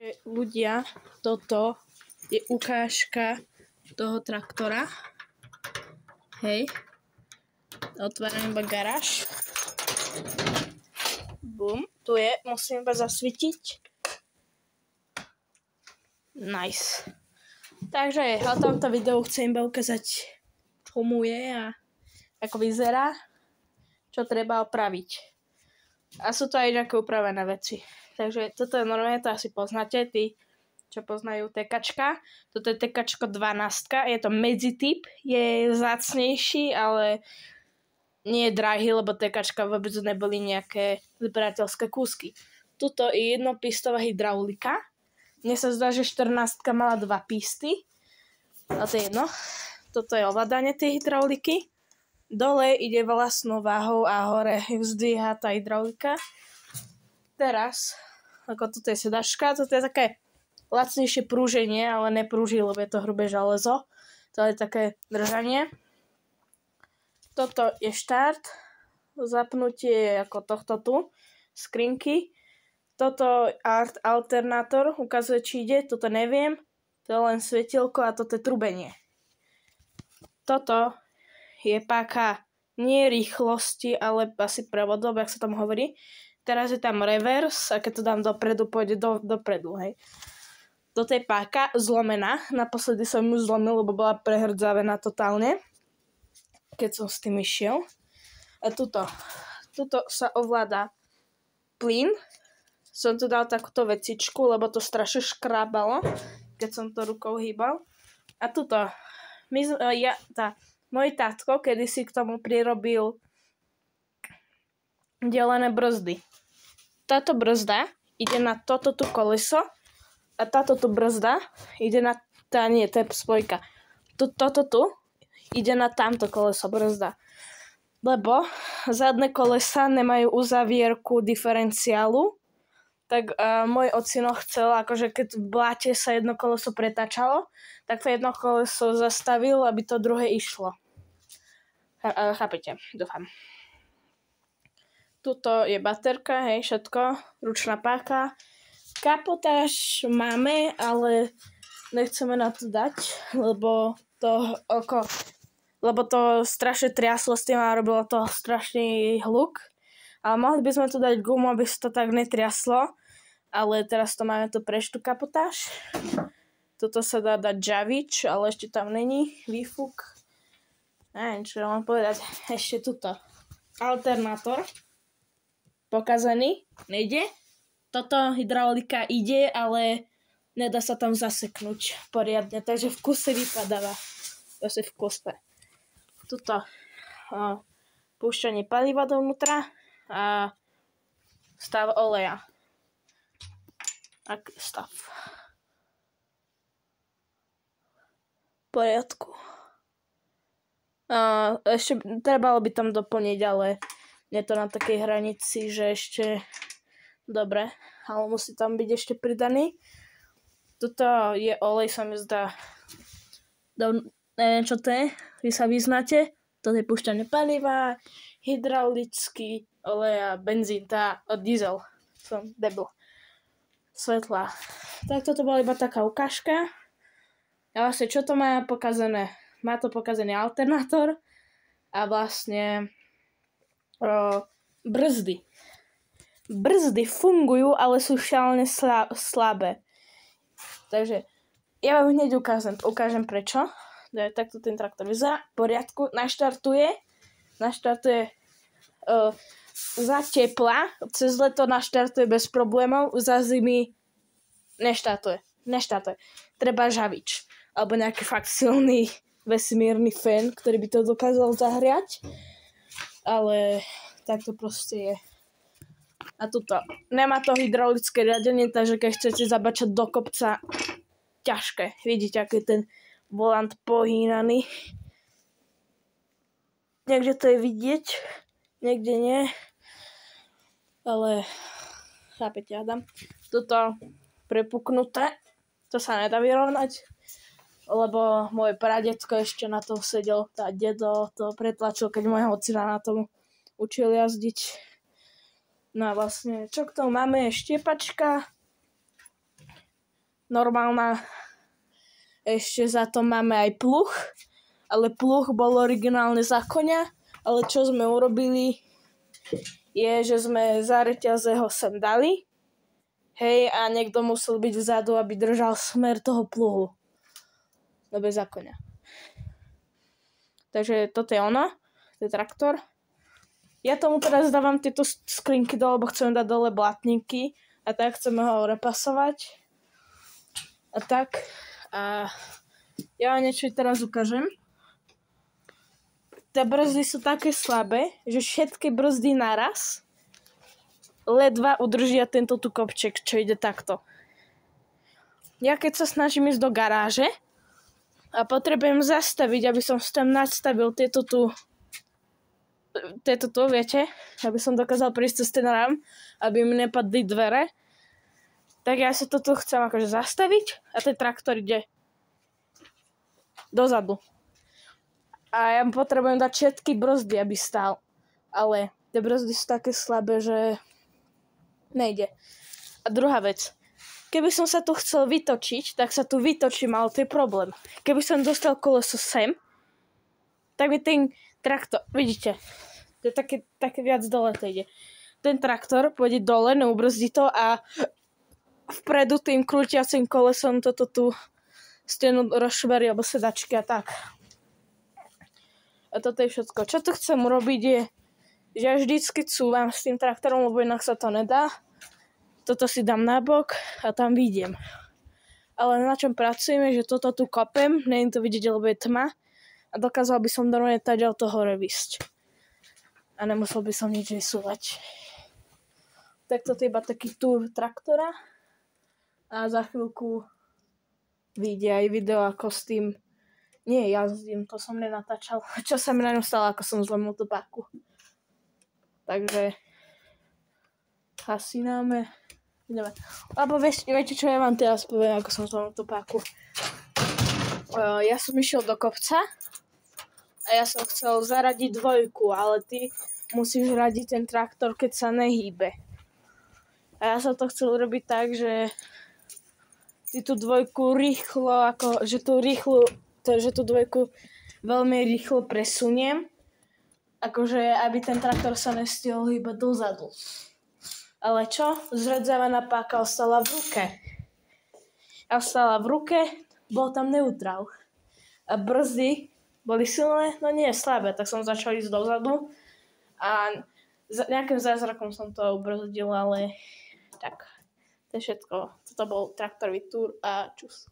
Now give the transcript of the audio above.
Ľudia, toto je ukážka toho traktora. Hej. Otváram iba garáž. Bum. Tu je. Musím iba zasvietiť. Nice. Takže o tomto videu chcem iba ukázať, čo mu je a ako vyzerá, čo treba opraviť. A sú to aj nejaké upravené veci. Takže toto je normálne, to asi poznáte, tí, čo poznajú tekačka. Toto je tekačko 12, je to medzityp, je vzácnejší, ale nie je drahý, lebo tekačka vôbec neboli nejaké zberateľské kúsky. Tuto je jednopistová hydraulika. Mne sa zdá, že 14 mala 2 pisty. A to je jedno. Toto je ovládanie tej hydrauliky. Dole ide vlastnou váhou a hore vzdvíha tá hydraulika. Teraz, ako toto je sedačka, toto je také lacnejšie prúženie, ale neprúži, lebo je to hrubé železo. To je také držanie. Toto je štart. Zapnutie je ako tohto tu. Skrinky. Toto alternátor ukazuje, či ide. Toto neviem. To je len svetielko a toto je trubenie. Toto je páka nie rýchlosti, ale asi prevodov, jak sa tam hovorí. Teraz je tam reverse a keď to dám dopredu, pôjde dopredu, hej. Toto je páka zlomená. Naposledy som ju zlomil, lebo bola prehrdzavená totálne, keď som s tým išiel. A tuto sa ovláda plyn. Som tu dal takúto vecičku, lebo to strašne škrábalo, keď som to rukou hýbal. A tuto, môj tátko kedysi k tomu prirobil delené brzdy. Táto brzda ide na toto tu koleso a táto tu brzda ide na... Nie, to je spojka. Toto tu ide na tamto koleso brzda. Lebo zadné kolesa nemajú uzavierku diferenciálu, tak môj ocino chcel, akože keď v bláte sa jedno koleso pretáčalo, tak to jedno koleso zastavil, aby to druhé išlo. Chápete, dúfam. Tuto je baterka, hej, všetko, ručná páka. Kapotáž máme, ale nechceme na to dať, lebo to strašne triaslo s tým a robilo to strašný hluk. Ale mohli by sme tu dať gumu, aby sa to tak netriaslo, ale teraz to máme tu preštú kapotáž. Toto sa dá dať žavič, ale ešte tam není výfuk. Neviem, čo mám povedať. Ešte tuto. Alternátor. Pokazený. Nejde. Toto hydraulika ide, ale nedá sa tam zaseknúť poriadne. Takže v kuse vypadáva. To si v kuse. Tuto. Púšťanie paliva dovnútra. A stav oleja. Aký stav? V poriadku. Ešte trebalo by tam doplniť, ale je to na takej hranici, že ešte dobre, ale musí tam byť ešte pridaný. Tuto je olej, sa mi zdá. Neviem, čo to je, vy sa vyznáte. Toto je púšťanie paliva, hydraulický olej a benzín, diesel. Som debil. Svetla. Tak toto bola iba taká ukážka. A vlastne, čo to má pokazené? Má to pokazený alternátor a vlastne brzdy. Brzdy fungujú, ale sú šialene slabé. Takže ja vám hneď ukážem prečo. Takto ten traktor vyzerá. V poriadku. Naštartuje za tepla. Cez leto naštartuje bez problémov. Za zimy neštartuje. Treba žavič. Alebo nejaký fakt silný vesmírny fén, ktorý by to dokázal zahriať. Ale tak to proste je. A tuto. Nemá to hydraulické riadenie, takže keď chcete zabačať do kopca, ťažké. Vidíte, aký je ten volant pohýnaný. Niekde to je vidieť, niekde nie. Ale chápete, Adam. Tuto prepuknuté. To sa nedá vyrovnať. Lebo môj pradedko ešte na tom sedel, dedo to pretlačil, keď môjho ocina na tom učil jazdiť. No a vlastne, čo k tomu máme, je štiepačka. normálna. Ešte za to máme aj pluh, ale pluh bol originálne za koňa, ale čo sme urobili je, že sme za reťaze ho sem dali, hej, a niekto musel byť vzadu, aby držal smer toho pluhu, no bez za koňa. Takže toto je ono, to je traktor. Ja tomu teraz dávam tieto skrinky dole, lebo chcem dať dole blatníky a tak chceme ho repasovať a tak. A ja vám niečo teraz ukážem. Tie brzdy sú také slabé, že všetky brzdy naraz ledva udržia tento tu kopček, čo ide takto. Ja keď sa snažím ísť do garáže a potrebujem zastaviť, aby som tam nastavil tieto tu, viete, aby som dokázal prísť cez ten rám, aby mi nepadli dvere, tak ja si toto chcem akože zastaviť a ten traktor ide dozadu. A ja potrebujem dať všetky brzdy, aby stál. Ale tie brzdy sú také slabé, že nejde. A druhá vec. Keby som sa tu chcel vytočiť, tak sa tu vytočím, ale to je problém. Keby som dostal koleso sem, tak by ten traktor, vidíte, to je také viac dole to ide. Ten traktor pôjde dole, neubrzdí to a vpredu tým krútiacim kolesom toto tu stenu rozšverí alebo sedačky a tak. A toto je všetko. Čo tu chcem urobiť je, že ja vždycky cúvam s tým traktorom, lebo inak sa to nedá. Toto si dám na bok a tam vidím. Ale na čom pracujeme, že toto tu kopem, neviem to vidieť, lebo je tma a dokázal by som normálne tať to hore vysť. A nemusel by som nič vysúvať. Tak toto je iba taký túr traktora. A za chvíľku vyjde aj video, ako s tým jazdím, to som nenatáčal. Čo sa mi na ňom stalo, ako som zlomil tú páku. Takže hasináme. Ideme. Lebo viete čo, ja vám teraz poviem, ako som zlomil tú páku. Ja som išiel do kopca a ja som chcel zaradiť dvojku, ale ty musíš radiť ten traktor, keď sa nehýbe. A ja som to chcel urobiť tak, že ty tú dvojku rýchlo, že tú dvojku veľmi rýchlo presuniem, akože aby ten traktor sa nestihol hýbať dozadu. Ale čo? Zredzávaná páka ostala v ruke. Bol tam neutrál. A brzdy boli silné, no nie slabé, tak som začal ísť dozadu a nejakým zázrakom som to ubrzdil, ale tak. To je všetko. Toto bol traktorový túr a čus.